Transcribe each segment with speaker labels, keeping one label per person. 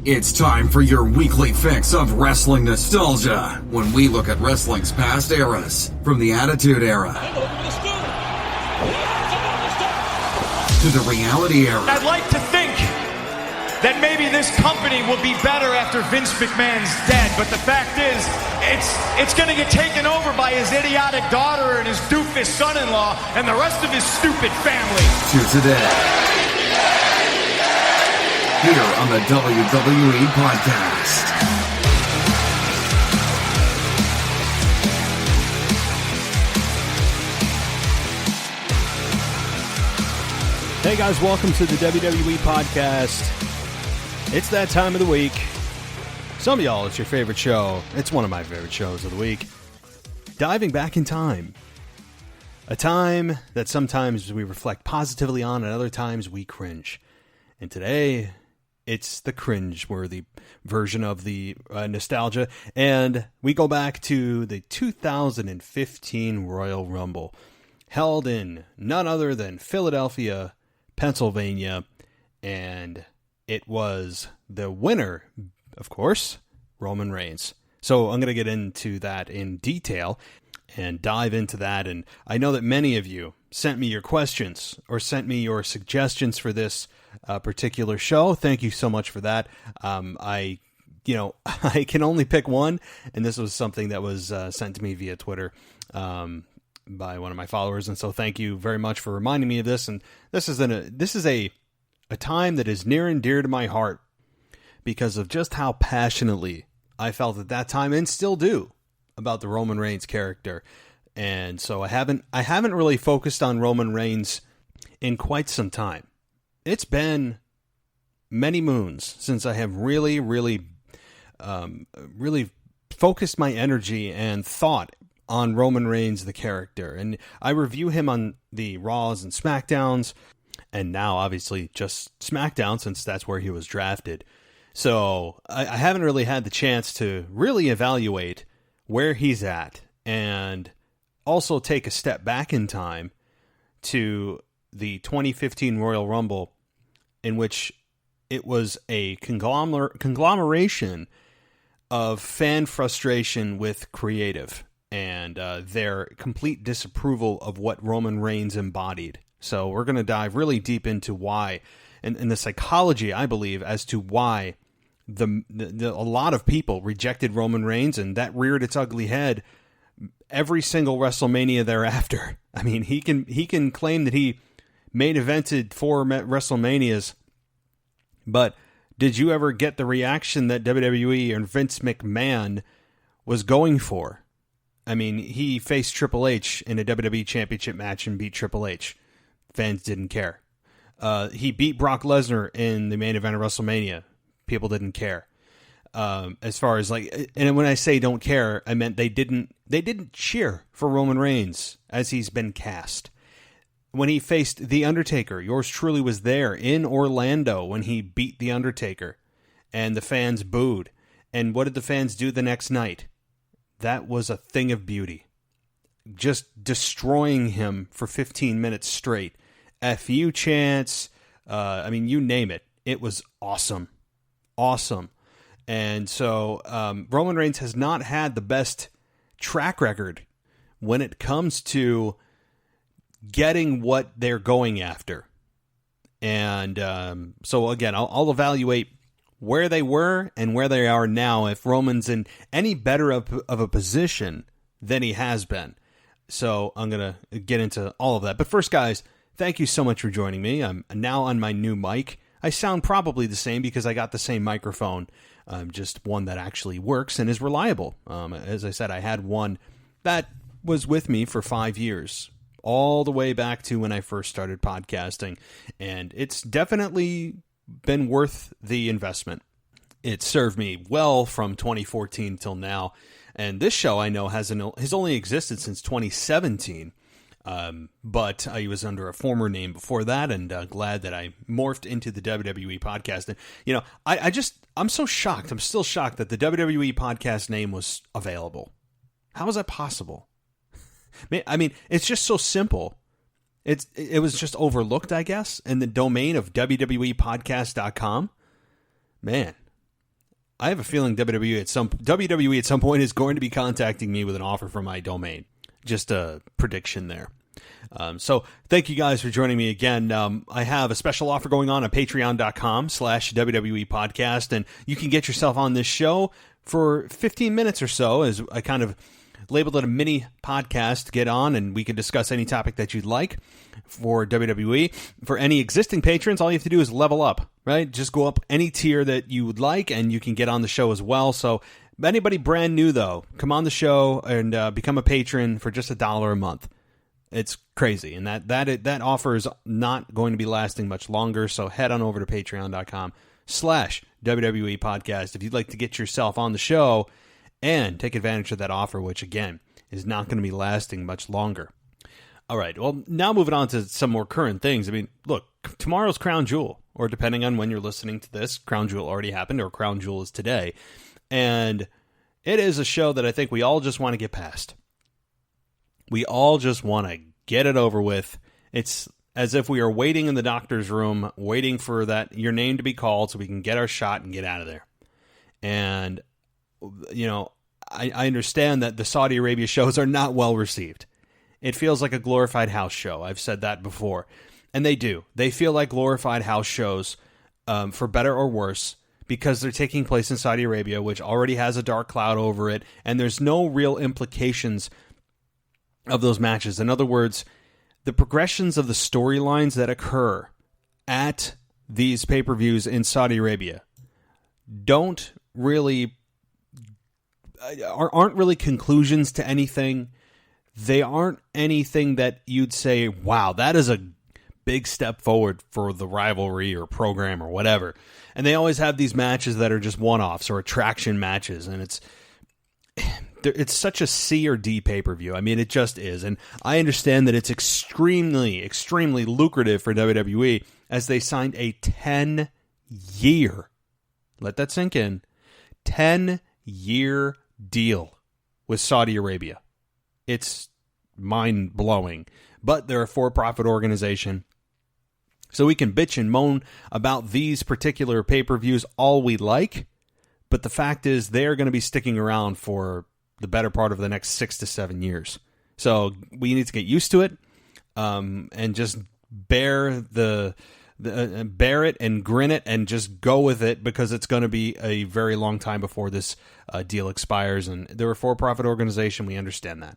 Speaker 1: It's time for your weekly fix of wrestling nostalgia when we look at wrestling's past eras, from the Attitude Era to the Reality Era.
Speaker 2: I'd like to think that maybe this company will be better after Vince McMahon's dead, but the fact is, it's going to get taken over by his idiotic daughter and his doofus son-in-law and the rest of his stupid family.
Speaker 1: To today, here on the WWE Podcast.
Speaker 3: Hey guys, welcome to the WWE Podcast. It's that time of the week. Some of y'all, it's your favorite show. It's one of my favorite shows of the week. Diving back in time. A time that sometimes we reflect positively on and other times we cringe. And today, it's the cringe-worthy version of the nostalgia. And we go back to the 2015 Royal Rumble, held in none other than Philadelphia, Pennsylvania, and it was the winner, of course, Roman Reigns. So I'm going to get into that in detail and dive into that. And I know that many of you sent me your questions or sent me your suggestions for this particular show. Thank you so much for that. I can only pick one, and this was something that was sent to me via Twitter by one of my followers, and so thank you very much for reminding me of this. And this is a time that is near and dear to my heart because of just how passionately I felt at that time and still do about the Roman Reigns character. And so I haven't really focused on Roman Reigns in quite some time. It's been many moons since I have really focused my energy and thought on Roman Reigns, the character. And I review him on the Raws and SmackDowns, and now obviously just SmackDown since that's where he was drafted. So I haven't really had the chance to really evaluate where he's at and also take a step back in time to the 2015 Royal Rumble, in which it was a conglomeration of fan frustration with creative and their complete disapproval of what Roman Reigns embodied. So we're going to dive really deep into why, and the psychology, I believe, as to why a lot of people rejected Roman Reigns, and that reared its ugly head every single WrestleMania thereafter. I mean, he can claim that he main evented 4 WrestleManias, but did you ever get the reaction that WWE and Vince McMahon was going for? I mean, he faced Triple H in a WWE Championship match and beat Triple H. Fans didn't care. He beat Brock Lesnar in the main event of WrestleMania. People didn't care. As far as and when I say don't care, I meant they didn't cheer for Roman Reigns as he's been cast. When he faced The Undertaker, yours truly was there in Orlando when he beat The Undertaker, and the fans booed. And what did the fans do the next night? That was a thing of beauty. Just destroying him for 15 minutes straight. FU chants, you name it. It was awesome. Awesome. And so Roman Reigns has not had the best track record when it comes to getting what they're going after. And so again, I'll evaluate where they were and where they are now if Roman's in any better of a position than he has been. So I'm going to get into all of that. But first, guys, thank you so much for joining me. I'm now on my new mic. I sound probably the same because I got the same microphone, just one that actually works and is reliable. As I said, I had one that was with me for 5 years, all the way back to when I first started podcasting. And it's definitely been worth the investment. It served me well from 2014 till now. And this show, I know, has only existed since 2017. But I was under a former name before that, and glad that I morphed into the WWE podcast. And, I'm so shocked. I'm still shocked that the WWE podcast name was available. How is that possible? I mean, it's just so simple. It was just overlooked, I guess, in the domain of WWEpodcast.com. Man, I have a feeling WWE at some point is going to be contacting me with an offer for my domain. Just a prediction there. So thank you guys for joining me again. I have a special offer going on at patreon.com/WWE podcast, and you can get yourself on this show for 15 minutes or so, as I kind of labeled it a mini podcast to get on, and we can discuss any topic that you'd like for WWE. For any existing patrons, all you have to do is level up, right? Just go up any tier that you would like, and you can get on the show as well. So anybody brand new, though, come on the show and become a patron for just $1 a month. It's crazy, and that offer is not going to be lasting much longer, so head on over to patreon.com/WWE podcast if you'd like to get yourself on the show and take advantage of that offer, which, again, is not going to be lasting much longer. All right, well, now moving on to some more current things. I mean, look, tomorrow's Crown Jewel, or depending on when you're listening to this, Crown Jewel already happened, or Crown Jewel is today, and it is a show that I think we all just want to get past. We all just want to get it over with. It's as if we are waiting in the doctor's room, waiting for your name to be called so we can get our shot and get out of there. And, you know, I understand that the Saudi Arabia shows are not well received. It feels like a glorified house show. I've said that before. And they do. They feel like glorified house shows, for better or worse, because they're taking place in Saudi Arabia, which already has a dark cloud over it, and there's no real implications of those matches. In other words, the progressions of the storylines that occur at these pay-per-views in Saudi Arabia aren't really conclusions to anything. They aren't anything that you'd say, wow, that is a big step forward for the rivalry or program or whatever. And they always have these matches that are just one-offs or attraction matches, and it's such a C or D pay-per-view. I mean, it just is. And I understand that it's extremely, extremely lucrative for WWE as they signed a 10-year, let that sink in, 10-year deal with Saudi Arabia. It's mind-blowing. But they're a for-profit organization, so we can bitch and moan about these particular pay-per-views all we like, but the fact is they're going to be sticking around for the better part of the next 6 to 7 years. So we need to get used to it, and just bear it and grin it and just go with it, because it's going to be a very long time before this deal expires. And they're a for-profit organization. We understand that.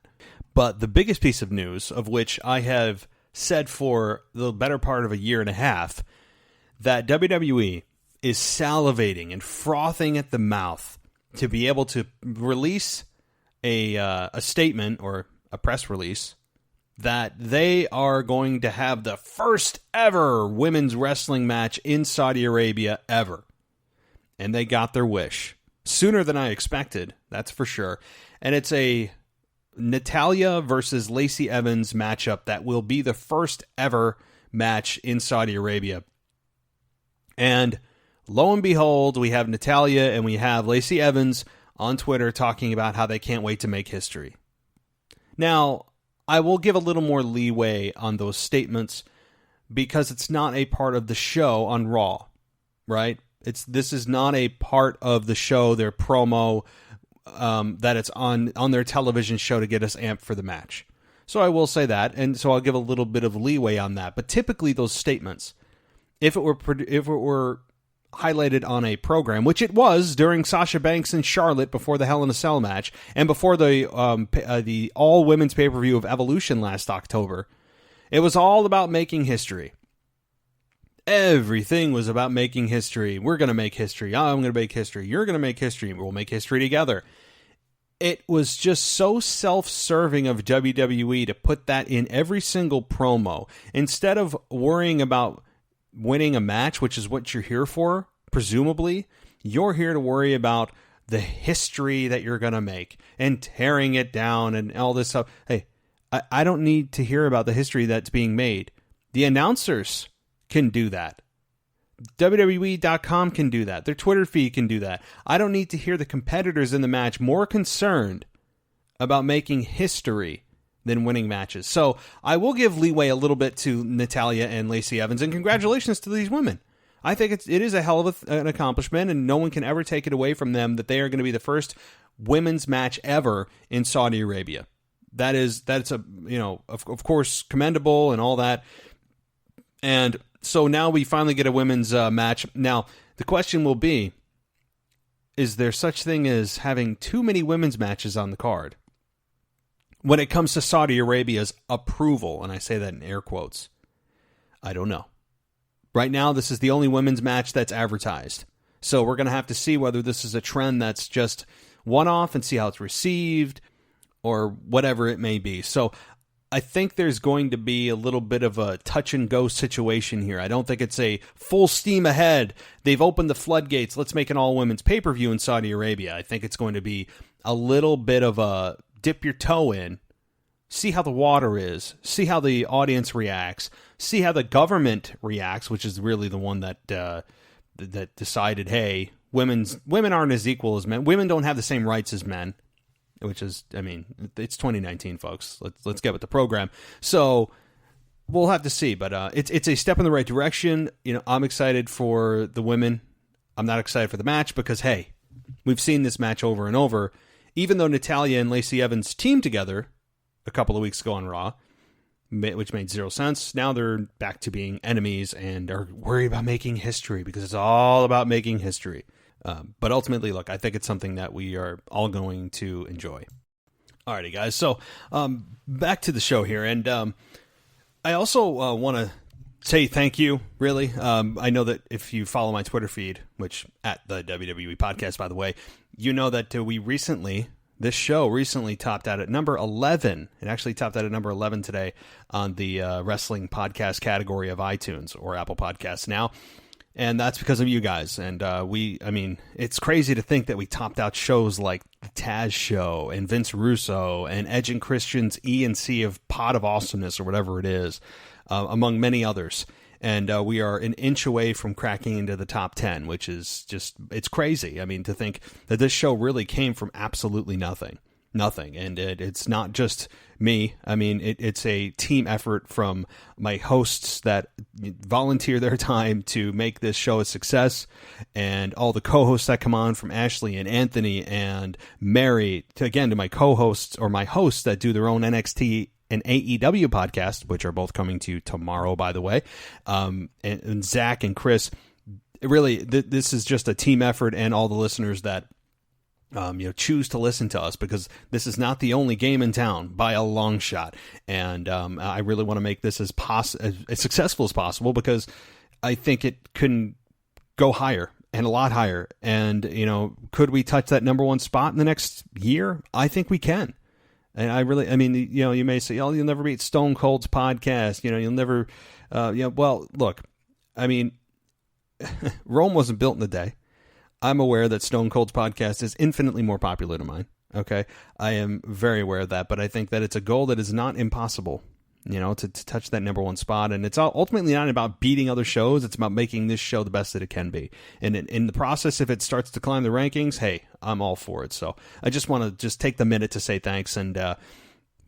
Speaker 3: But the biggest piece of news, of which I have said for the better part of a year and a half, that WWE is salivating and frothing at the mouth to be able to release a statement or a press release that they are going to have the first ever women's wrestling match in Saudi Arabia ever. And they got their wish. Sooner than I expected, that's for sure. And it's a Natalya versus Lacey Evans matchup that will be the first ever match in Saudi Arabia. And lo and behold, we have Natalya and we have Lacey Evans on Twitter talking about how they can't wait to make history. Now, I will give a little more leeway on those statements because it's not a part of the show on Raw, right? This is not a part of the show, their promo, that it's on their television show to get us amped for the match. So I will say that, and so I'll give a little bit of leeway on that. But typically those statements, if it were highlighted on a program, which it was during Sasha Banks and Charlotte before the Hell in a Cell match, and before the all-women's pay-per-view of Evolution last October, it was all about making history. Everything was about making history. We're going to make history. I'm going to make history. You're going to make history. We'll make history together. It was just so self-serving of WWE to put that in every single promo. Instead of worrying about winning a match, which is what you're here for, presumably, you're here to worry about the history that you're going to make and tearing it down and all this stuff. Hey, I don't need to hear about the history that's being made. The announcers can do that. WWE.com can do that. Their Twitter feed can do that. I don't need to hear the competitors in the match more concerned about making history than winning matches. So I will give leeway a little bit to Natalya and Lacey Evans, and congratulations to these women. I think it is a hell of an accomplishment, and no one can ever take it away from them that they are going to be the first women's match ever in Saudi Arabia. That's a, of course, commendable and all that. And so now we finally get a women's match. Now, the question will be, is there such thing as having too many women's matches on the card? When it comes to Saudi Arabia's approval, and I say that in air quotes, I don't know. Right now, this is the only women's match that's advertised. So we're going to have to see whether this is a trend that's just one-off and see how it's received or whatever it may be. So I think there's going to be a little bit of a touch-and-go situation here. I don't think it's a full steam ahead. They've opened the floodgates. Let's make an all-women's pay-per-view in Saudi Arabia. I think it's going to be a little bit of a dip your toe in, see how the water is, see how the audience reacts, see how the government reacts, which is really the one that that decided, hey, women aren't as equal as men. Women don't have the same rights as men, which is, I mean, it's 2019, folks. Let's get with the program. So we'll have to see, but it's a step in the right direction. I'm excited for the women. I'm not excited for the match because, hey, we've seen this match over and over. Even though Natalya and Lacey Evans teamed together a couple of weeks ago on Raw, which made zero sense, now they're back to being enemies and are worried about making history because it's all about making history. But ultimately, look, I think it's something that we are all going to enjoy. Alrighty, guys. So back to the show here. And I also want to say thank you, really. I know that if you follow my Twitter feed, which at the WWE Podcast, by the way, you know that this show recently topped out at number 11. It actually topped out at number 11 today on the wrestling podcast category of iTunes or Apple Podcasts now. And that's because of you guys. And it's crazy to think that we topped out shows like The Taz Show and Vince Russo and Edge and Christian's E&C of Pod of Awesomeness or whatever it is, among many others. And we are an inch away from cracking into the top 10, which is just, it's crazy. I mean, to think that this show really came from absolutely nothing. And it's not just me. I mean, it's a team effort from my hosts that volunteer their time to make this show a success, and all the co-hosts that come on, from Ashley and Anthony and Mary, to my co-hosts or my hosts that do their own NXT and AEW podcast, which are both coming to you tomorrow, by the way, and Zach and Chris. Really, this is just a team effort, and all the listeners that choose to listen to us, because this is not the only game in town by a long shot. And I really want to make this as successful as possible, because I think it can go higher and a lot higher. And, could we touch that number one spot in the next year? I think we can. And you may say, oh, you'll never beat Stone Cold's podcast. You'll never, well, look, I mean, Rome wasn't built in a day. I'm aware that Stone Cold's podcast is infinitely more popular than mine. Okay. I am very aware of that, but I think that it's a goal that is not impossible, to touch that number one spot. And it's ultimately not about beating other shows. It's about making this show the best that it can be. And in the process, if it starts to climb the rankings, hey, I'm all for it. So I just want to take the minute to say thanks. And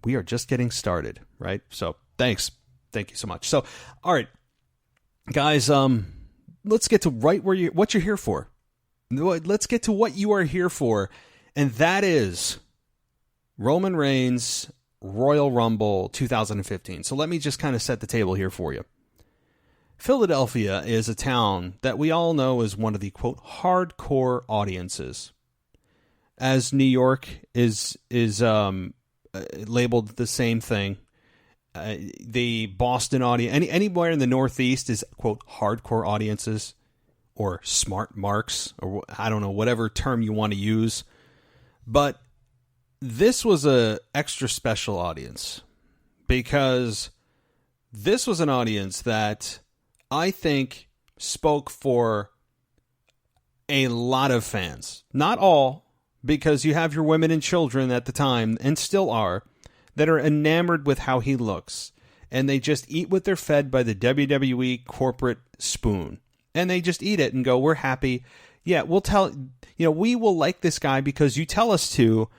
Speaker 3: we are just getting started, right? So thanks. Thank you so much. So, all right, guys, let's get to what you're here for. Let's get to what you are here for. And that is Roman Reigns Royal Rumble 2015. So let me just kind of set the table here for you. Philadelphia is a town that we all know is one of the, quote, hardcore audiences. As New York is labeled the same thing. The Boston audience, anywhere in the Northeast is, quote, hardcore audiences, or smart marks, or I don't know, whatever term you want to use. But this was a extra special audience, because this was an audience that I think spoke for a lot of fans. Not all, because you have your women and children at the time, and still are, that are enamored with how he looks. And they just eat what they're fed by the WWE corporate spoon. And they just eat it and go, we're happy. Yeah, we will like this guy because you tell us to,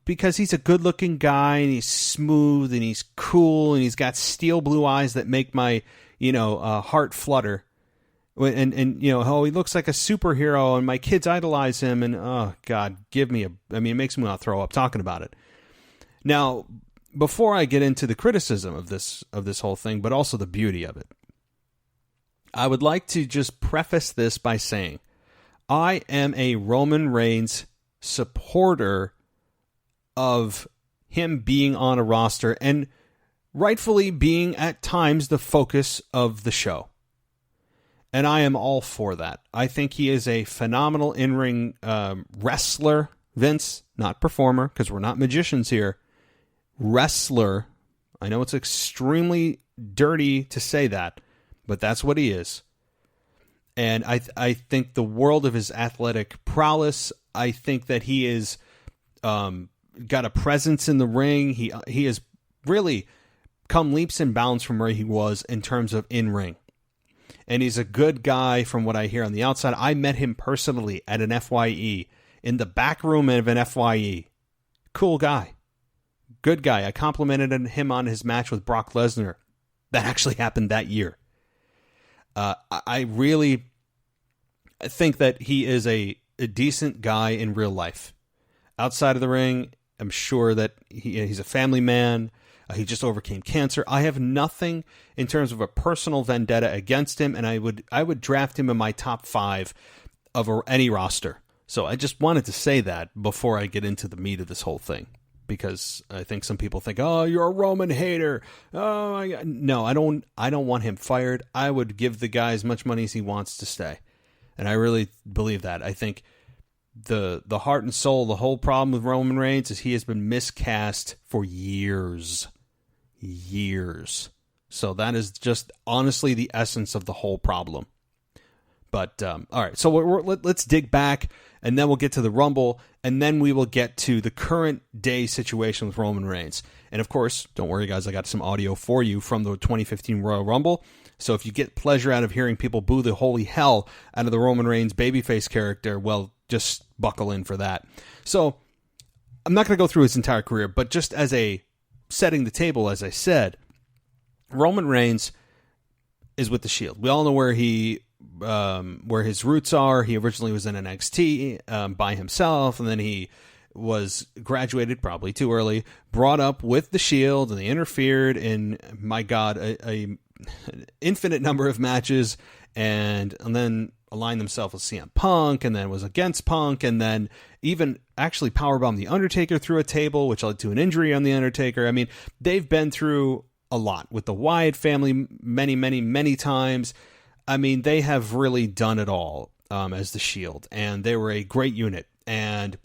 Speaker 3: because he's a good-looking guy, and he's smooth, and he's cool, and he's got steel blue eyes that make my, heart flutter. And oh, he looks like a superhero, and my kids idolize him, and oh God, it makes me want to throw up talking about it. Now, before I get into the criticism of this whole thing, but also the beauty of it, I would like to just preface this by saying I am a Roman Reigns supporter of him being on a roster and rightfully being at times the focus of the show. And I am all for that. I think he is a phenomenal in-ring wrestler, Vince, not performer, because we're not magicians here. Wrestler. I know it's extremely dirty to say that, but that's what he is. And I think the world of his athletic prowess. I think that he is got a presence in the ring. He has really come leaps and bounds from where he was in terms of in-ring. And he's a good guy from what I hear on the outside. I met him personally at an FYE, in the back room of an FYE. Cool guy. Good guy. I complimented him on his match with Brock Lesnar. That actually happened that year. I really think that he is a decent guy in real life. Outside of the ring, I'm sure that he's a family man. He just overcame cancer. I have nothing in terms of a personal vendetta against him, and I would draft him in my top 5 of any roster. So I just wanted to say that before I get into the meat of this whole thing, because I think some people think, "Oh, you're a Roman hater." Oh, my God. No, I don't want him fired. I would give the guy as much money as he wants to stay, and I really believe that. I think the heart and soul, the whole problem with Roman Reigns is he has been miscast for years. So that is just honestly the essence of the whole problem. But all right, so let's dig back, and then we'll get to the Rumble, and then we will get to the current day situation with Roman Reigns. And of course, don't worry guys, I got some audio for you from the 2015 Royal Rumble. So if you get pleasure out of hearing people boo the holy hell out of the Roman Reigns babyface character, well, just buckle in for that. So I'm not going to go through his entire career, but just as a setting the table, as I said, Roman Reigns is with the Shield. We all know where his roots are. He originally was in NXT by himself, and then he was graduated probably too early, brought up with the Shield, and they interfered in, my God, a infinite number of matches, and then aligned themselves with CM Punk, and then was against Punk, and then even actually powerbombed The Undertaker through a table, which led to an injury on The Undertaker. I mean, they've been through a lot with the Wyatt family many, many, many times. I mean, they have really done it all as the Shield, and they were a great unit. And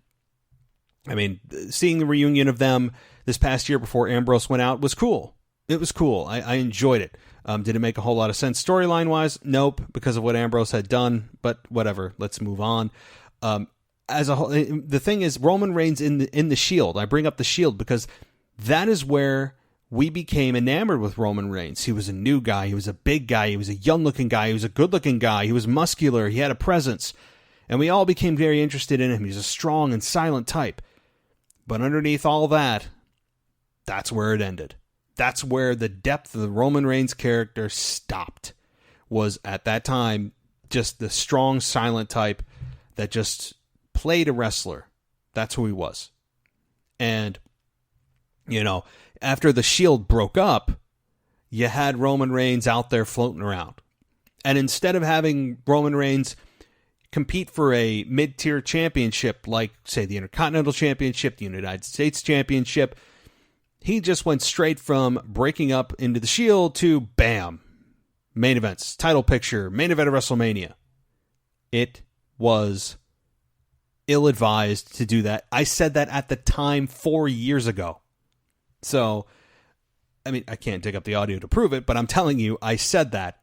Speaker 3: I mean, seeing the reunion of them this past year before Ambrose went out was cool. It was cool. I enjoyed it. Did it make a whole lot of sense storyline-wise? Nope, because of what Ambrose had done, but whatever. Let's move on. As a whole, the thing is, Roman Reigns in the Shield. I bring up the Shield because that is where we became enamored with Roman Reigns. He was a new guy. He was a big guy. He was a young-looking guy. He was a good-looking guy. He was muscular. He had a presence. And we all became very interested in him. He's a strong and silent type. But underneath all that, that's where it ended. That's where the depth of the Roman Reigns character stopped. Was at that time just the strong, silent type that just played a wrestler. That's who he was. And, after the Shield broke up, you had Roman Reigns out there floating around. And instead of having Roman Reigns compete for a mid-tier championship like, say, the Intercontinental Championship, the United States Championship, he just went straight from breaking up into the Shield to, bam, main events, title picture, main event of WrestleMania. It was ill-advised to do that. I said that at the time 4 years ago. So, I mean, I can't dig up the audio to prove it, but I'm telling you, I said that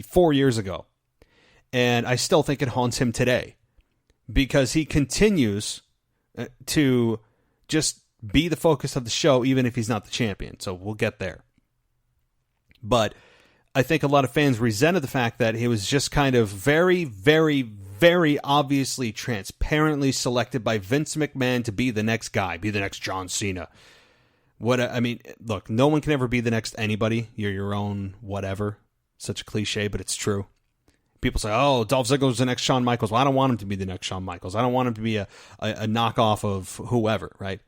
Speaker 3: 4 years ago. And I still think it haunts him today. Because he continues to just be the focus of the show, even if he's not the champion. So we'll get there. But I think a lot of fans resented the fact that he was just kind of very, very, very obviously, transparently selected by Vince McMahon to be the next guy, be the next John Cena. Look, no one can ever be the next anybody. You're your own whatever. Such a cliche, but it's true. People say, oh, Dolph Ziggler's the next Shawn Michaels. Well, I don't want him to be the next Shawn Michaels. I don't want him to be a knockoff of whoever, right?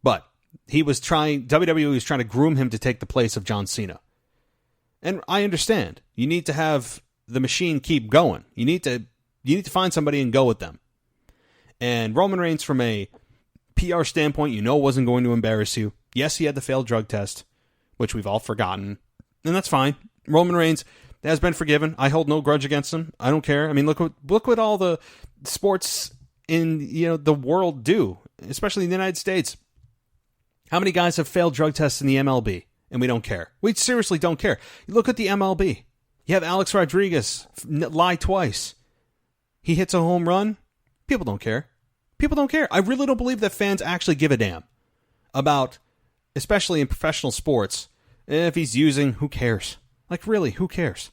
Speaker 3: But WWE was trying to groom him to take the place of John Cena. And I understand. You need to have the machine keep going. You need to find somebody and go with them. And Roman Reigns, from a PR standpoint, wasn't going to embarrass you. Yes, he had the failed drug test, which we've all forgotten. And that's fine. Roman Reigns has been forgiven. I hold no grudge against him. I don't care. I mean, look what all the sports in the world do, especially in the United States. How many guys have failed drug tests in the MLB? And we don't care. We seriously don't care. You look at the MLB. You have Alex Rodriguez lie twice. He hits a home run. People don't care. People don't care. I really don't believe that fans actually give a damn about, especially in professional sports, if he's using, who cares? Like, really, who cares?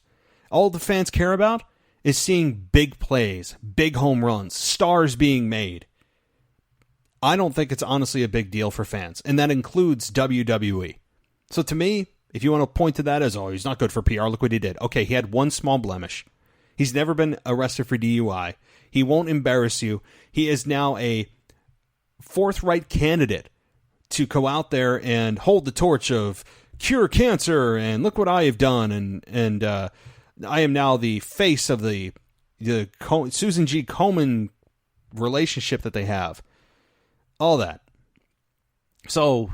Speaker 3: All the fans care about is seeing big plays, big home runs, stars being made. I don't think it's honestly a big deal for fans, and that includes WWE. So to me, if you want to point to that as, oh, he's not good for PR, look what he did. Okay, he had one small blemish. He's never been arrested for DUI. He won't embarrass you. He is now a forthright candidate to go out there and hold the torch of cure cancer, and look what I have done, and I am now the face of the Susan G. Komen relationship that they have. All that. So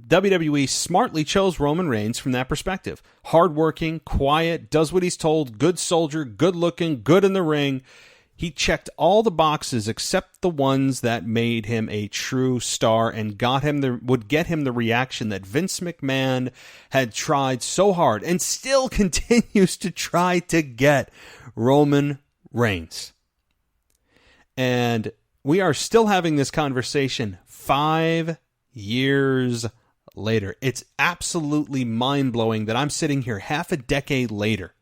Speaker 3: WWE smartly chose Roman Reigns from that perspective. Hardworking, quiet, does what he's told, good soldier, good looking, good in the ring. He checked all the boxes except the ones that made him a true star and would get him the reaction that Vince McMahon had tried so hard and still continues to try to get Roman Reigns. And we are still having this conversation 5 years later. It's absolutely mind-blowing that I'm sitting here half a decade later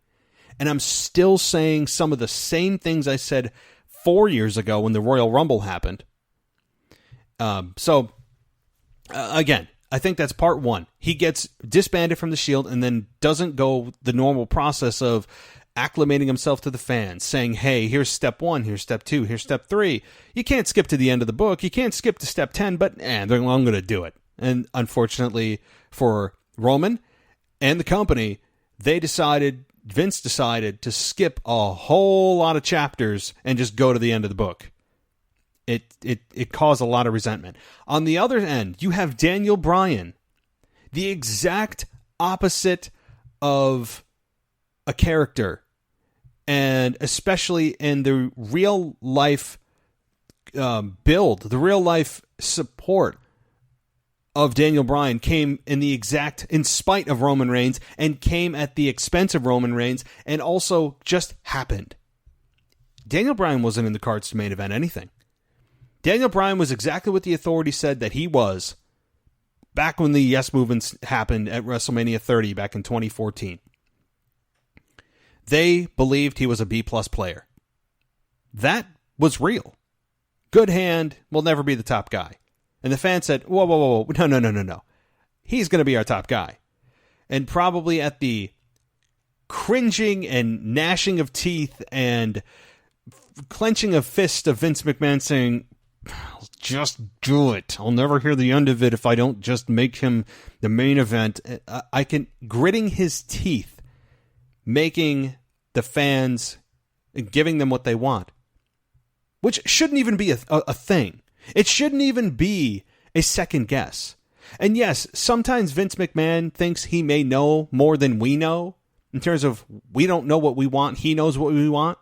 Speaker 3: and I'm still saying some of the same things I said 4 years ago when the Royal Rumble happened. Again, I think that's part one. He gets disbanded from the Shield and then doesn't go the normal process of acclimating himself to the fans, saying, hey, here's step 1, here's step 2, here's step 3. You can't skip to the end of the book. You can't skip to step 10, but I'm going to do it. And unfortunately for Roman and the company, Vince decided to skip a whole lot of chapters and just go to the end of the book. It caused a lot of resentment. On the other end, you have Daniel Bryan, the exact opposite of a character, and especially in the real life build, the real life support of Daniel Bryan came in spite of Roman Reigns, and came at the expense of Roman Reigns, and also just happened. Daniel Bryan wasn't in the cards to main event anything. Daniel Bryan was exactly what the authority said that he was back when the Yes Movement happened at WrestleMania 30 back in 2014. They believed he was a B-plus player. That was real. Good hand, will never be the top guy. And the fans said, whoa, no. He's going to be our top guy. And probably at the cringing and gnashing of teeth and clenching of fists of Vince McMahon saying, just do it. I'll never hear the end of it if I don't just make him the main event. Gritting his teeth, making the fans, giving them what they want. Which shouldn't even be a thing. It shouldn't even be a second guess. And yes, sometimes Vince McMahon thinks he may know more than we know, in terms of we don't know what we want, he knows what we want.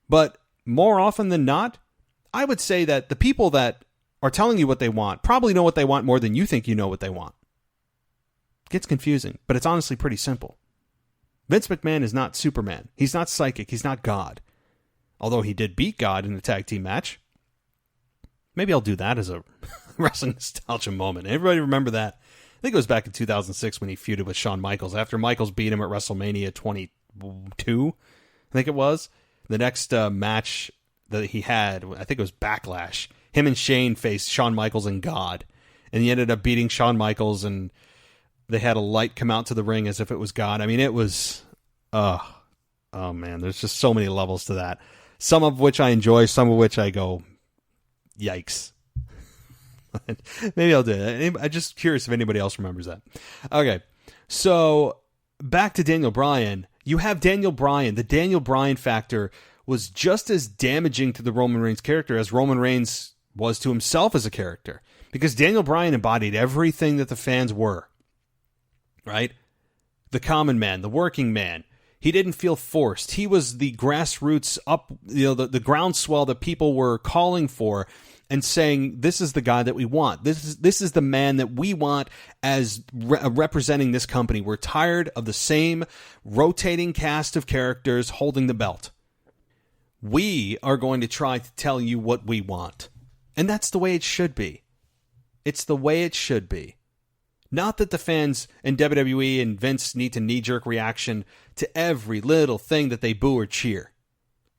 Speaker 3: But more often than not, I would say that the people that are telling you what they want probably know what they want more than you think you know what they want. It gets confusing, but it's honestly pretty simple. Vince McMahon is not Superman. He's not psychic. He's not God. Although he did beat God in a tag team match. Maybe I'll do that as a wrestling nostalgia moment. Everybody remember that? I think it was back in 2006 when he feuded with Shawn Michaels. After Michaels beat him at WrestleMania 22, I think it was. The next match that he had, I think it was Backlash. Him and Shane faced Shawn Michaels and God. And he ended up beating Shawn Michaels, and they had a light come out to the ring as if it was God. I mean, it was Oh man, there's just so many levels to that. Some of which I enjoy, some of which I go, yikes. Maybe I'll do it. I'm just curious if anybody else remembers that. Okay, so back to Daniel Bryan. You have Daniel Bryan. The Daniel Bryan factor was just as damaging to the Roman Reigns character as Roman Reigns was to himself as a character. Because Daniel Bryan embodied everything that the fans were. Right? The common man, the working man. He didn't feel forced. He was the grassroots the groundswell that people were calling for and saying, this is the guy that we want. This is the man that we want as representing this company. We're tired of the same rotating cast of characters holding the belt. We are going to try to tell you what we want. And that's the way it should be. It's the way it should be. Not that the fans in WWE and Vince need to knee-jerk reaction to every little thing that they boo or cheer.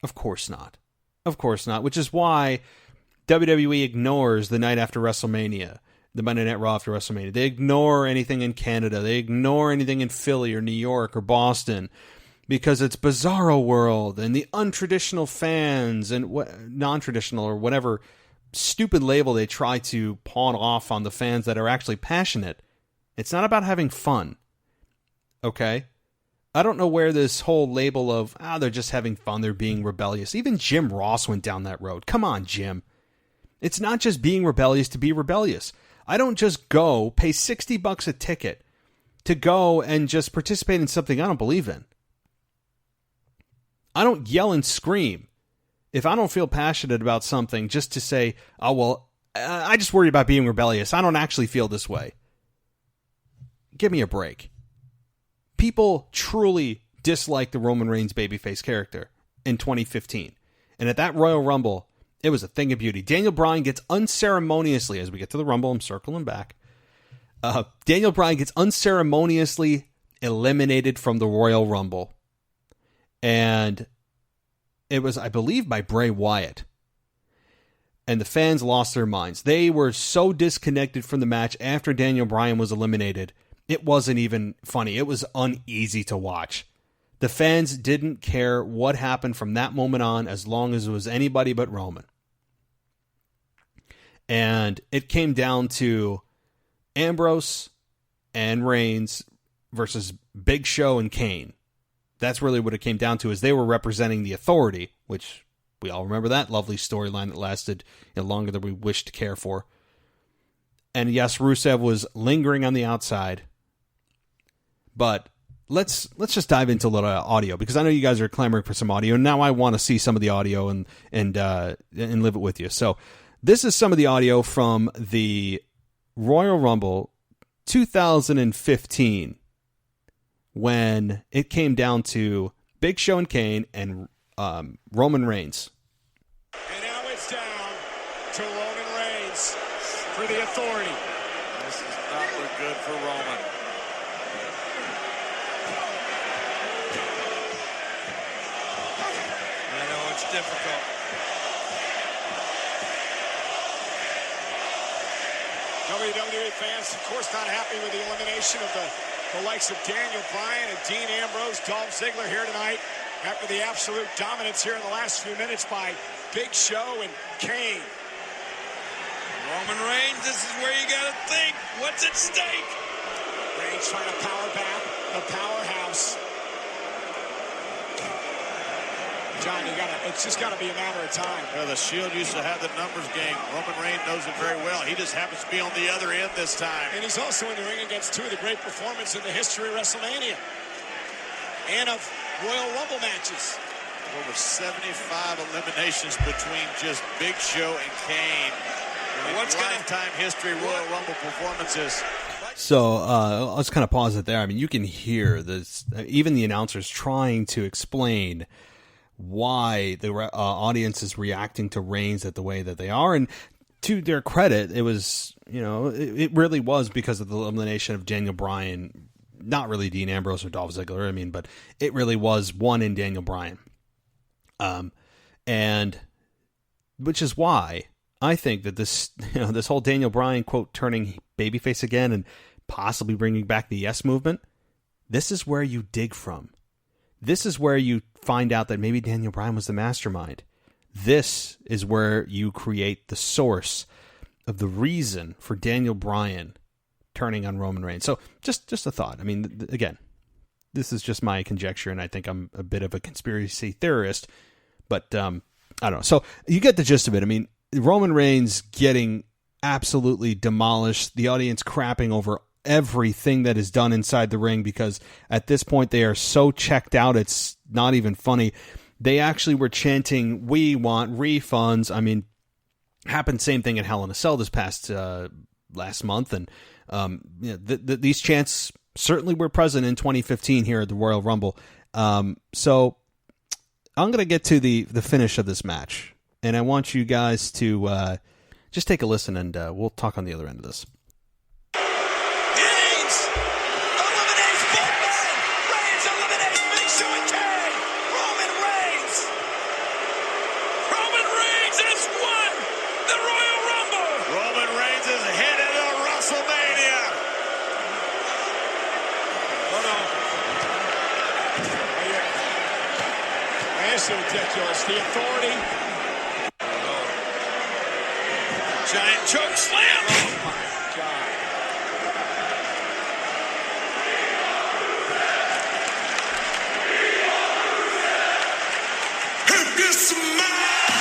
Speaker 3: Of course not. Of course not. Which is why WWE ignores the night after WrestleMania, the Monday Night Raw after WrestleMania. They ignore anything in Canada. They ignore anything in Philly or New York or Boston because it's Bizarro World and the untraditional fans and non-traditional or whatever stupid label they try to pawn off on the fans that are actually passionate. It's not about having fun. Okay? I don't know where this whole label of, they're just having fun, they're being rebellious. Even Jim Ross went down that road. Come on, Jim. It's not just being rebellious to be rebellious. I don't just go pay $60 a ticket to go and just participate in something I don't believe in. I don't yell and scream if I don't feel passionate about something just to say, I just worry about being rebellious. I don't actually feel this way. Give me a break. People truly dislike the Roman Reigns babyface character in 2015. And at that Royal Rumble, it was a thing of beauty. Daniel Bryan gets unceremoniously, as we get to the Rumble, I'm circling back. Daniel Bryan gets unceremoniously eliminated from the Royal Rumble. And it was, I believe, by Bray Wyatt. And the fans lost their minds. They were so disconnected from the match after Daniel Bryan was eliminated. It wasn't even funny. It was uneasy to watch. The fans didn't care what happened from that moment on as long as it was anybody but Roman. And it came down to Ambrose and Reigns versus Big Show and Kane. That's really what it came down to, is they were representing the Authority, which we all remember that lovely storyline that lasted longer than we wished to care for. And yes, Rusev was lingering on the outside. But let's just dive into a little audio, because I know you guys are clamoring for some audio, and now I want to see some of the audio and live it with you. So this is some of the audio from the Royal Rumble 2015 when it came down to Big Show and Kane and Roman Reigns.
Speaker 4: And now it's down to Roman Reigns for the Authority.
Speaker 5: This does not look good for Roman. I know it's difficult.
Speaker 4: WWE fans, of course, not happy with the elimination of the likes of Daniel Bryan and Dean Ambrose, Dolph Ziggler here tonight after the absolute dominance here in the last few minutes by Big Show and Kane.
Speaker 5: Roman Reigns, this is where you got to think. What's at stake?
Speaker 4: Reigns trying to power back the powerhouse. John, it's just got to be a matter of time.
Speaker 5: Well, the Shield used to have the numbers game. Roman Reigns knows it very well. He just happens to be on the other end this time.
Speaker 4: And he's also in the ring against two of the great performances in the history of WrestleMania and of Royal Rumble matches.
Speaker 5: Over 75 eliminations between just Big Show and Kane. What's lifetime history Royal Rumble performances?
Speaker 3: So let's kind of pause it there. I mean, you can hear this, even the announcers trying to explain why the audience is reacting to Reigns the way that they are. And to their credit, it was, it really was because of the elimination of Daniel Bryan, not really Dean Ambrose or Dolph Ziggler. I mean, but it really was one in Daniel Bryan. And which is why I think that this whole Daniel Bryan quote turning babyface again and possibly bringing back the Yes movement, this is where you dig from. This is where you find out that maybe Daniel Bryan was the mastermind. This is where you create the source of the reason for Daniel Bryan turning on Roman Reigns. So just a thought. I mean, again, this is just my conjecture, and I think I'm a bit of a conspiracy theorist, but I don't know. So you get the gist of it. I mean, Roman Reigns getting absolutely demolished, the audience crapping over everything that is done inside the ring, because at this point they are so checked out it's not even funny. They actually were chanting, "We want refunds." I mean, happened same thing at Hell in a Cell this past last month, and these chants certainly were present in 2015 here at the Royal Rumble. So I'm going to get to the finish of this match, and I want you guys to just take a listen, and we'll talk on the other end of this.
Speaker 4: Ridiculous. The authority.
Speaker 5: Giant choke slam.
Speaker 4: Oh my God.
Speaker 6: If you smile,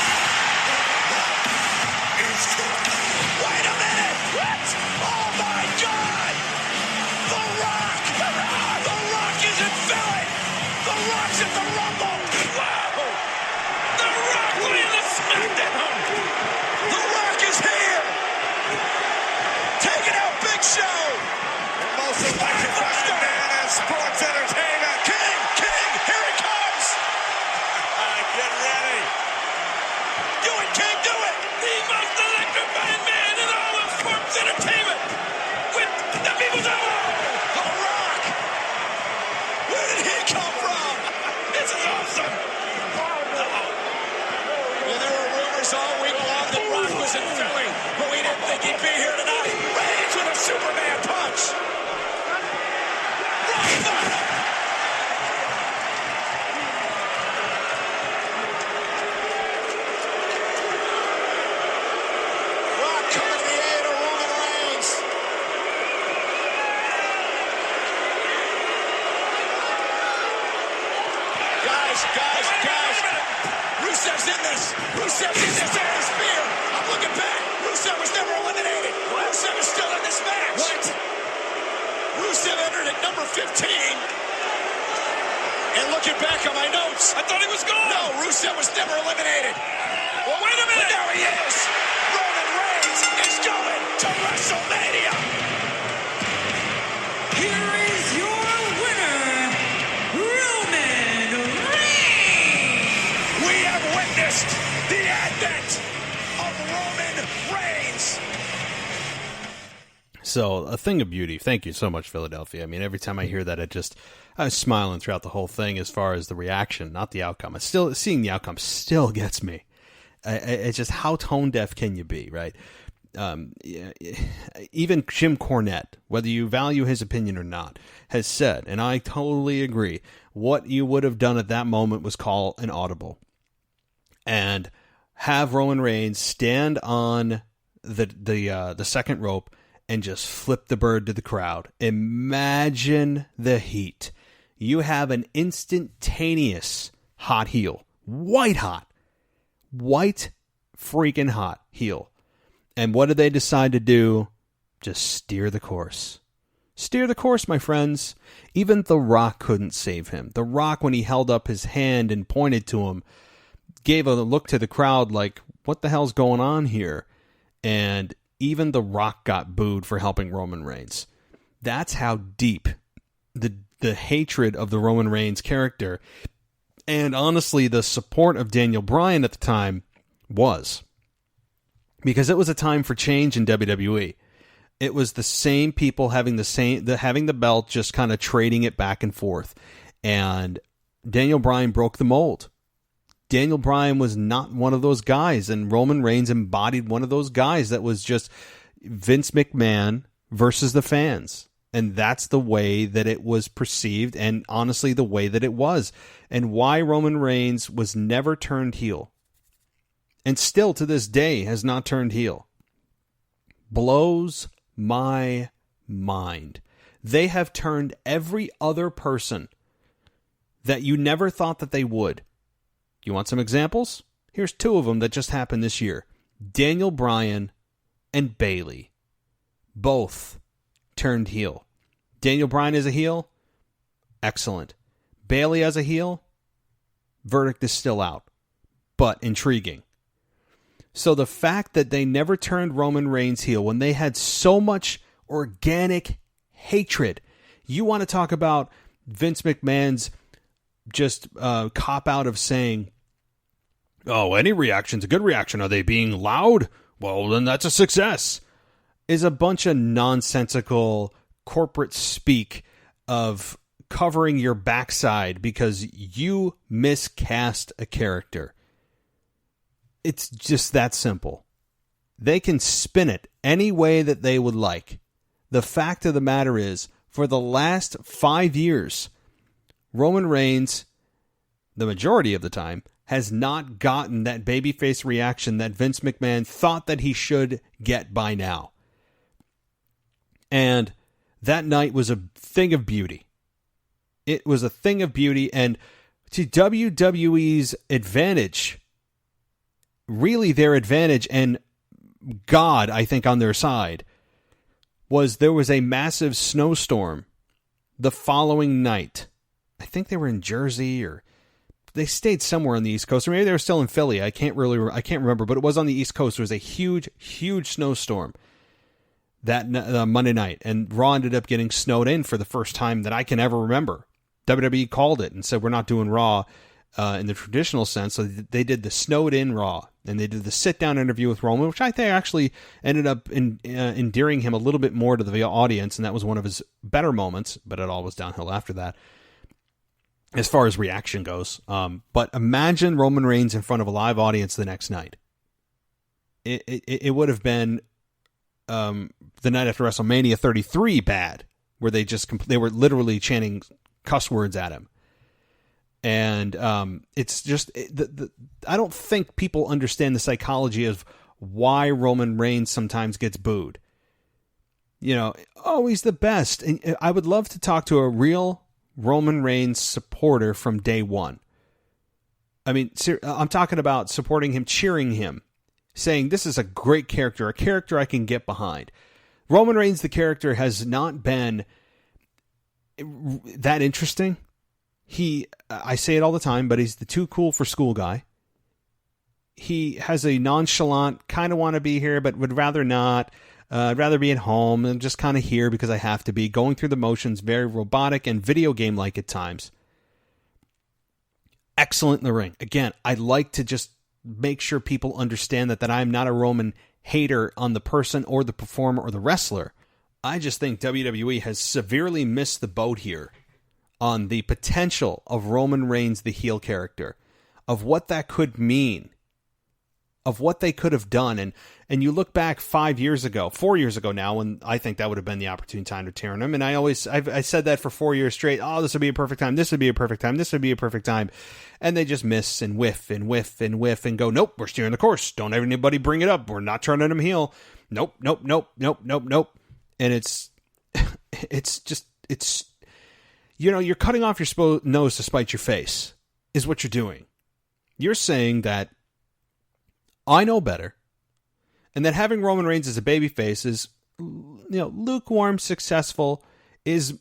Speaker 4: Wait a minute. What? Oh my God. The Rock. The Rock is in Philly. The Rock's at the Rumble. Wow. The Rock winning the SmackDown. The Rock is here. Taking out Big Show.
Speaker 5: The most electrifying man in sports entertainment.
Speaker 4: King, here he comes.
Speaker 5: Get ready.
Speaker 4: Do it, King, do it. The most electrifying man in all of sports entertainment. With the people's The Rock. Where did he come from? This is awesome. Yeah, there were rumors all week long that Rock was in Philly, but we didn't think he'd be here tonight. Reigns with a Superman punch. Rock bottom. Rock coming to the aid of Roman Reigns. Guys. Rusev's in this. Rusev's in this. There's a spear. I'm looking back. Rusev was never eliminated. Rusev is still in this match. What? Rusev entered at number 15. And looking back on my notes, I thought he was gone. No, Rusev was never eliminated. Well, wait a minute. But now he is. Roman Reigns is going to WrestleMania.
Speaker 7: Here is your winner, Roman Reigns.
Speaker 4: We have witnessed the advent of Roman Reigns.
Speaker 3: So, a thing of beauty. Thank you so much, Philadelphia. I mean, every time I hear that, I was smiling throughout the whole thing as far as the reaction, not the outcome. Seeing the outcome still gets me. It's just, how tone deaf can you be, right? Even Jim Cornette, whether you value his opinion or not, has said, and I totally agree, what you would have done at that moment was call an audible and have Roman Reigns stand on the second rope and just flip the bird to the crowd. Imagine the heat. You have an instantaneous hot heel, white freaking hot heel. And what did they decide to do? Just steer the course. Steer the course, my friends. Even The Rock couldn't save him. The Rock, when he held up his hand and pointed to him, gave a look to the crowd like, what the hell's going on here? And even The Rock got booed for helping Roman Reigns. That's how deep the hatred of the Roman Reigns character, and honestly the support of Daniel Bryan at the time, was. Because it was a time for change in WWE. It was the same people having the belt, just kind of trading it back and forth. And Daniel Bryan broke the mold. Daniel Bryan was not one of those guys, and Roman Reigns embodied one of those guys that was just Vince McMahon versus the fans. And that's the way that it was perceived, and honestly, the way that it was, and why Roman Reigns was never turned heel, and still to this day has not turned heel. Blows my mind. They have turned every other person that you never thought that they would. You want some examples? Here's two of them that just happened this year. Daniel Bryan and Bayley. Both turned heel. Daniel Bryan as a heel? Excellent. Bayley as a heel? Verdict is still out, but intriguing. So the fact that they never turned Roman Reigns heel when they had so much organic hatred. You want to talk about Vince McMahon's just cop-out of saying, oh, any reaction's a good reaction. Are they being loud? Well, then that's a success. Is a bunch of nonsensical corporate speak of covering your backside because you miscast a character. It's just that simple. They can spin it any way that they would like. The fact of the matter is, for the last 5 years, Roman Reigns, the majority of the time, has not gotten that babyface reaction that Vince McMahon thought that he should get by now. And that night was a thing of beauty. It was a thing of beauty, and to WWE's advantage, really their advantage, and God, I think, on their side, was there was a massive snowstorm the following night. I think they were in Jersey, or they stayed somewhere on the East Coast, or maybe they were still in Philly. I can't remember, but it was on the East Coast. There was a huge, huge snowstorm that Monday night, and Raw ended up getting snowed in for the first time that I can ever remember. WWE called it and said, we're not doing Raw in the traditional sense, so they did the snowed in Raw, and they did the sit-down interview with Roman, which I think actually ended up endearing him a little bit more to the audience, and that was one of his better moments, but it all was downhill after that, as far as reaction goes. But imagine Roman Reigns in front of a live audience the next night. It would have been the night after WrestleMania 33 bad, where they were literally chanting cuss words at him. And it's just, I don't think people understand the psychology of why Roman Reigns sometimes gets booed. You know, oh, he's the best. And I would love to talk to a real Roman Reigns supporter from day one. I mean, I'm talking about supporting him, cheering him, saying this is a great character, a character I can get behind. Roman Reigns, the character, has not been that interesting. I say it all the time, but he's the too cool for school guy. He has a nonchalant, kind of want to be here, but would rather not. I'd rather be at home and just kind of here because I have to be. Going through the motions, very robotic and video game-like at times. Excellent in the ring. Again, I like to just make sure people understand that I'm not a Roman hater on the person or the performer or the wrestler. I just think WWE has severely missed the boat here on the potential of Roman Reigns, the heel character, of what that could mean, of what they could have done. And you look back 4 years ago now, when I think that would have been the opportune time to turn him. And I said that for 4 years straight. Oh, this would be a perfect time. This would be a perfect time. This would be a perfect time. And they just miss and whiff and whiff and whiff and go, nope, we're steering the course. Don't have anybody bring it up. We're not turning him heel. Nope. And it's you know, you're cutting off your nose to spite your face is what you're doing. You're saying that I know better, and that having Roman Reigns as a babyface is, you know, lukewarm, successful, is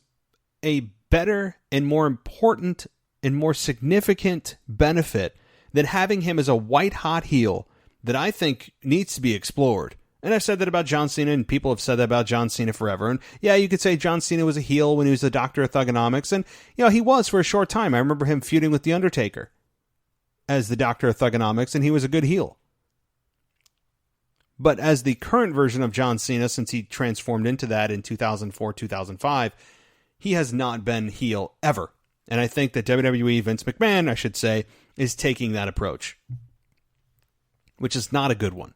Speaker 3: a better and more important and more significant benefit than having him as a white-hot heel that I think needs to be explored. And I've said that about John Cena, and people have said that about John Cena forever. And yeah, you could say John Cena was a heel when he was the Doctor of Thugonomics, and you know, he was for a short time. I remember him feuding with The Undertaker as the Doctor of Thugonomics, and he was a good heel. But as the current version of John Cena, since he transformed into that in 2004, 2005, he has not been heel ever. And I think that WWE, Vince McMahon, I should say, is taking that approach, which is not a good one.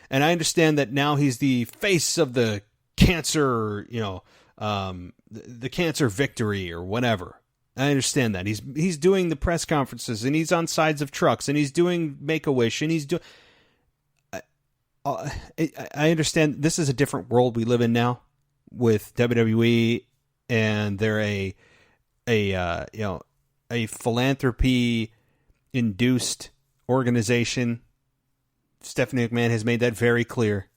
Speaker 3: And I understand that now he's the face of the cancer, you know, the cancer victory or whatever. I understand that. He's doing the press conferences, and he's on sides of trucks, and he's doing Make-A-Wish, and he's doing... I understand this is a different world we live in now with WWE, and they're a philanthropy induced organization. Stephanie McMahon has made that very clear.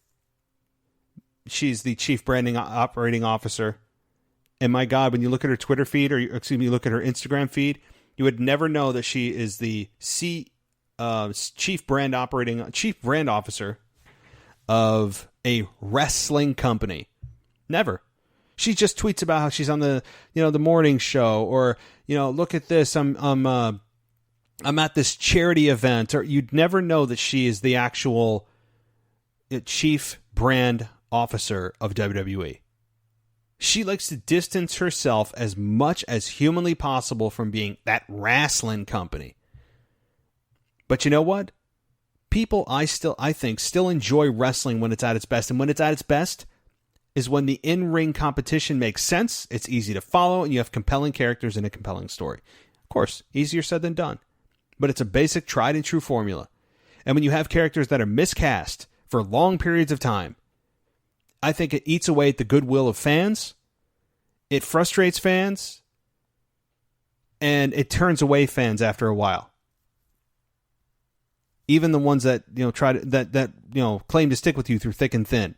Speaker 3: She's the chief branding operating officer. And my God, when you look at her Twitter feed, or you look at her Instagram feed, you would never know that she is the chief brand officer of a wrestling company. Never. She just tweets about how she's on the morning show, or look at this, I'm at this charity event, or you'd never know that she is the actual chief brand officer of WWE. She likes to distance herself as much as humanly possible from being that wrestling company. But you know what? People, I think, still enjoy wrestling when it's at its best. And when it's at its best is when the in-ring competition makes sense, it's easy to follow, and you have compelling characters and a compelling story. Of course, easier said than done. But it's a basic, tried and true formula. And when you have characters that are miscast for long periods of time, I think it eats away at the goodwill of fans. It frustrates fans. And it turns away fans after a while. Even the ones that claim to stick with you through thick and thin.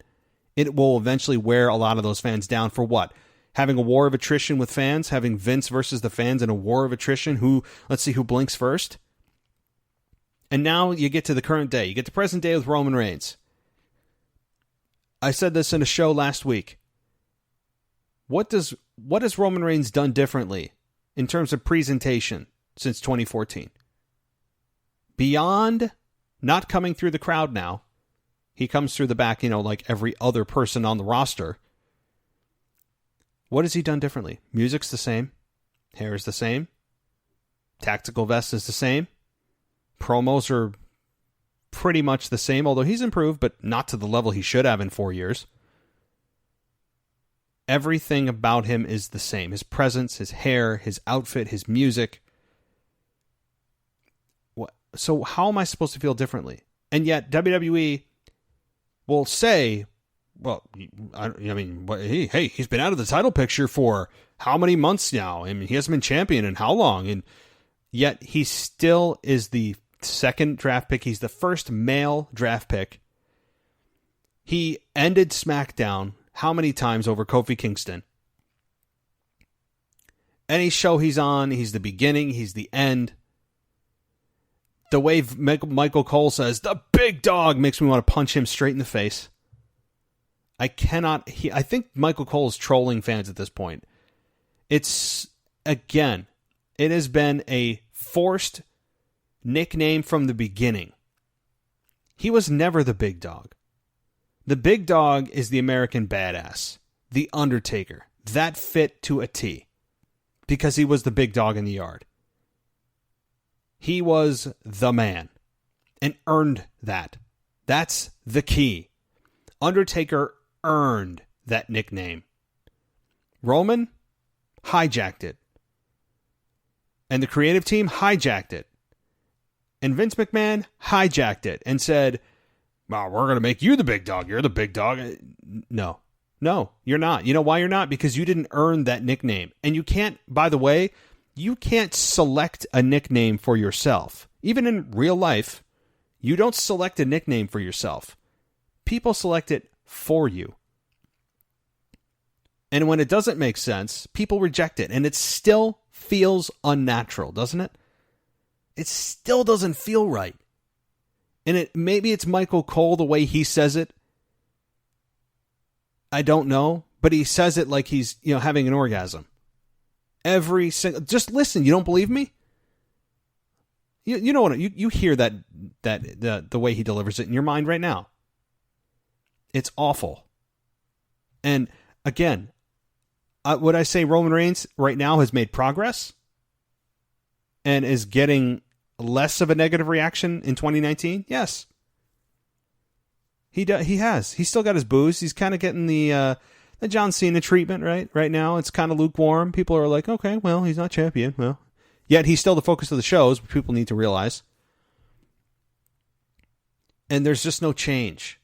Speaker 3: It will eventually wear a lot of those fans down for what? Having a war of attrition with fans, having Vince versus the fans in a war of attrition. Let's see who blinks first. And now you get to the current day. You get to present day with Roman Reigns. I said this in a show last week. What has Roman Reigns done differently in terms of presentation since 2014? Beyond not coming through the crowd now, he comes through the back, like every other person on the roster. What has he done differently? Music's the same. Hair is the same. Tactical vest is the same. Promos are pretty much the same, although he's improved, but not to the level he should have in 4 years. Everything about him is the same. His presence, his hair, his outfit, his music. So how am I supposed to feel differently? And yet WWE will say, well, he's been out of the title picture for how many months now? I mean, he hasn't been champion in how long? And yet he still is the second draft pick. He's the first male draft pick. He ended SmackDown how many times over Kofi Kingston? Any show he's on, he's the beginning, he's the end. The way Michael Cole says, the big dog, makes me want to punch him straight in the face. I think Michael Cole is trolling fans at this point. It has been a forced nickname from the beginning. He was never the big dog. The big dog is the American Badass, the Undertaker. That fit to a T because he was the big dog in the yard. He was the man and earned that. That's the key. Undertaker earned that nickname. Roman hijacked it. And the creative team hijacked it. And Vince McMahon hijacked it and said, well, we're going to make you the big dog. You're the big dog. No, you're not. You know why you're not? Because you didn't earn that nickname. And you can't, by the way, you can't select a nickname for yourself. Even in real life, you don't select a nickname for yourself. People select it for you. And when it doesn't make sense, people reject it. And it still feels unnatural, doesn't it? It still doesn't feel right. And maybe it's Michael Cole, the way he says it. I don't know. But he says it like he's, having an orgasm. Just listen. You don't believe me? You know what? You hear that the way he delivers it in your mind right now. It's awful. And again, would I say Roman Reigns right now has made progress and is getting less of a negative reaction in 2019? Yes. He has. He's still got his boos. He's kind of getting the the John Cena treatment, right? Right now, it's kind of lukewarm. People are like, okay, well, he's not champion. Well, yet he's still the focus of the shows, which people need to realize. And there's just no change.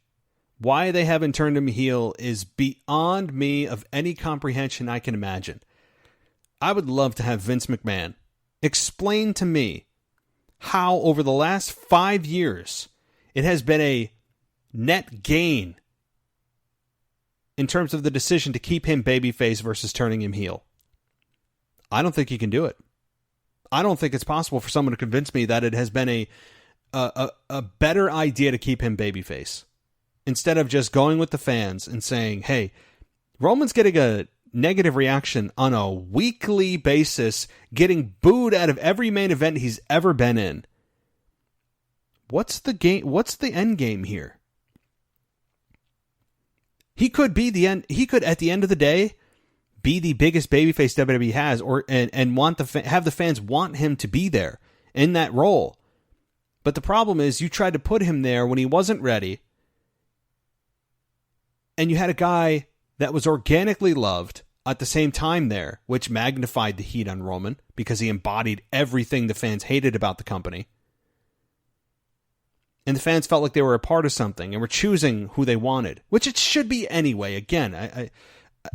Speaker 3: Why they haven't turned him heel is beyond me of any comprehension I can imagine. I would love to have Vince McMahon explain to me how over the last 5 years it has been a net gain in terms of the decision to keep him babyface versus turning him heel. I don't think he can do it. I don't think it's possible for someone to convince me that it has been a better idea to keep him babyface instead of just going with the fans and saying, hey, Roman's getting a negative reaction on a weekly basis, getting booed out of every main event he's ever been in. What's the game? What's the end game here? He could be the end. He could, at the end of the day, be the biggest babyface WWE has, and want have the fans want him to be there in that role. But the problem is, you tried to put him there when he wasn't ready, and you had a guy that was organically loved at the same time there, which magnified the heat on Roman because he embodied everything the fans hated about the company. And the fans felt like they were a part of something and were choosing who they wanted, which it should be anyway. Again, I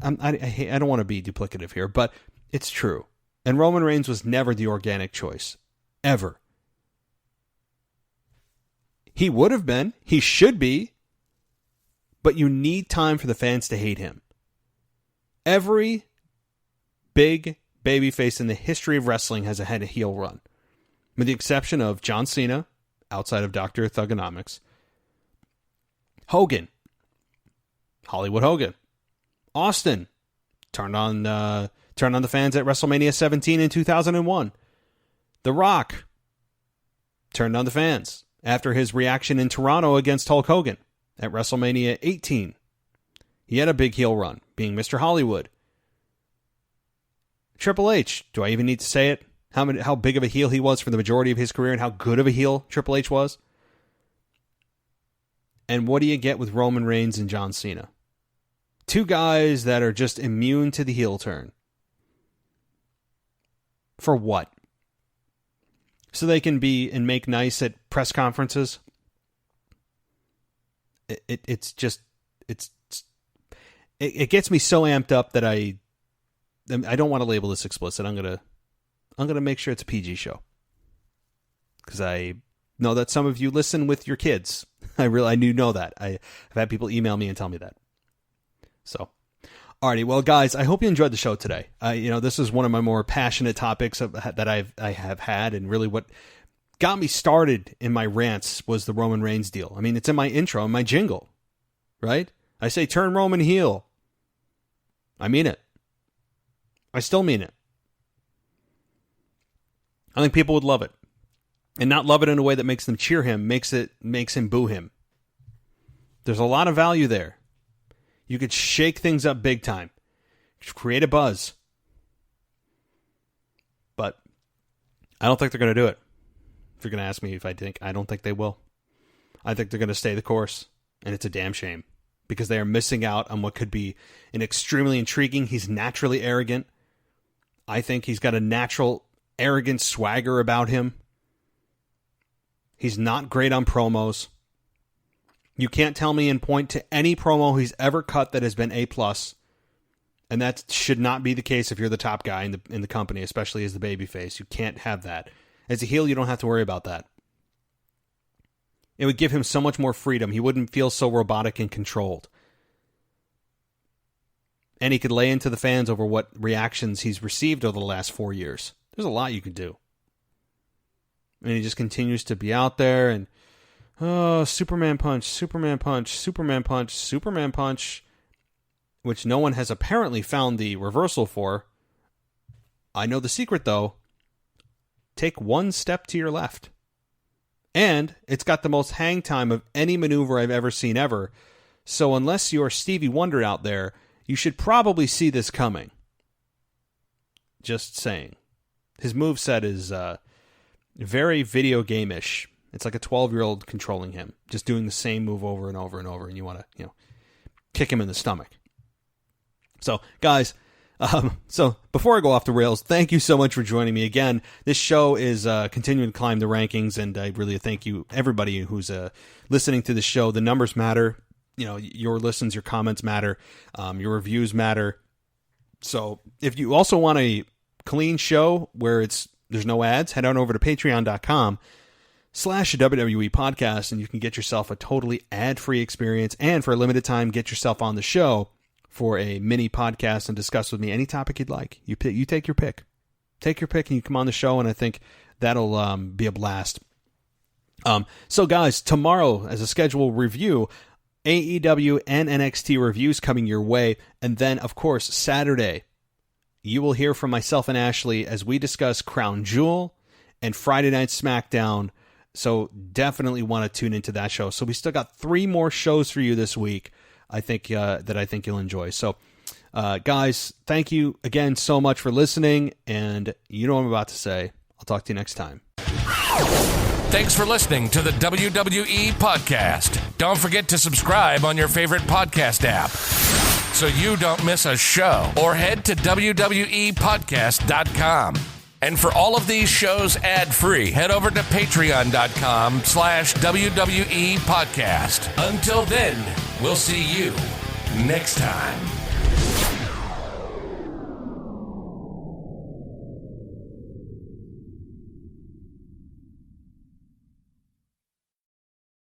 Speaker 3: don't want to be duplicative here, but it's true. And Roman Reigns was never the organic choice, ever. He would have been, he should be, but you need time for the fans to hate him. Every big babyface in the history of wrestling has had a heel run, with the exception of John Cena, outside of Dr. Thugonomics, Hogan, Hollywood Hogan, Austin turned on the fans at WrestleMania 17 in 2001. The Rock turned on the fans after his reaction in Toronto against Hulk Hogan at WrestleMania 18. He had a big heel run, being Mr. Hollywood. Triple H, do I even need to say it? How big of a heel he was for the majority of his career and how good of a heel Triple H was? And what do you get with Roman Reigns and John Cena? Two guys that are just immune to the heel turn. For what? So they can be and make nice at press conferences? It gets me so amped up that I don't want to label this explicit. I'm gonna make sure it's a PG show, because I know that some of you listen with your kids. I do know that. I've had people email me and tell me that. So, alrighty, well, guys, I hope you enjoyed the show today. This is one of my more passionate topics that I have had, and really what got me started in my rants was the Roman Reigns deal. I mean, it's in my intro, in my jingle, right? I say turn Roman heel. I mean it. I still mean it. I think people would love it. And not love it in a way that makes them cheer him, makes him boo him. There's a lot of value there. You could shake things up big time. Create a buzz. But I don't think they're going to do it. If you're going to ask me if I don't think they will. I think they're going to stay the course. And it's a damn shame. Because they are missing out on what could be an extremely intriguing. He's naturally arrogant. I think he's got a natural arrogant swagger about him. He's not great on promos. You can't tell me and point to any promo he's ever cut that has been A+. And that should not be the case if you're the top guy in the company, especially as the babyface. You can't have that. As a heel, you don't have to worry about that. It would give him so much more freedom. He wouldn't feel so robotic and controlled. And he could lay into the fans over what reactions he's received over the last 4 years. There's a lot you can do. And he just continues to be out there and, Superman punch, Superman punch, Superman punch, Superman punch, which no one has apparently found the reversal for. I know the secret, though. Take one step to your left. And it's got the most hang time of any maneuver I've ever seen ever. So unless you're Stevie Wonder out there, you should probably see this coming. Just saying. His moveset is very video game-ish. It's like a 12-year-old controlling him, just doing the same move over and over and over, and you want to, kick him in the stomach. So, guys, so before I go off the rails, thank you so much for joining me again. This show is continuing to climb the rankings, and I really thank you, everybody who's listening to the show. The numbers matter. You know, your listens, your comments matter. Your reviews matter. So if you also want a clean show where there's no ads, head on over to patreon.com/WWE podcast, and you can get yourself a totally ad-free experience. And for a limited time, get yourself on the show for a mini podcast and discuss with me any topic you'd like. You take your pick. Take your pick and you come on the show, and I think that'll be a blast. So guys, tomorrow as a schedule review, AEW and NXT reviews coming your way. And then, of course, Saturday, you will hear from myself and Ashley as we discuss Crown Jewel and Friday Night SmackDown. So definitely want to tune into that show. So we still got 3 more shows for you this week. I think you'll enjoy. So, guys, thank you again so much for listening, and you know what I'm about to say. I'll talk to you next time.
Speaker 8: Thanks for listening to the WWE Podcast. Don't forget to subscribe on your favorite podcast app so you don't miss a show, or head to WWEpodcast.com. And for all of these shows ad-free, head over to patreon.com/WWE Podcast. Until then, we'll see you next time.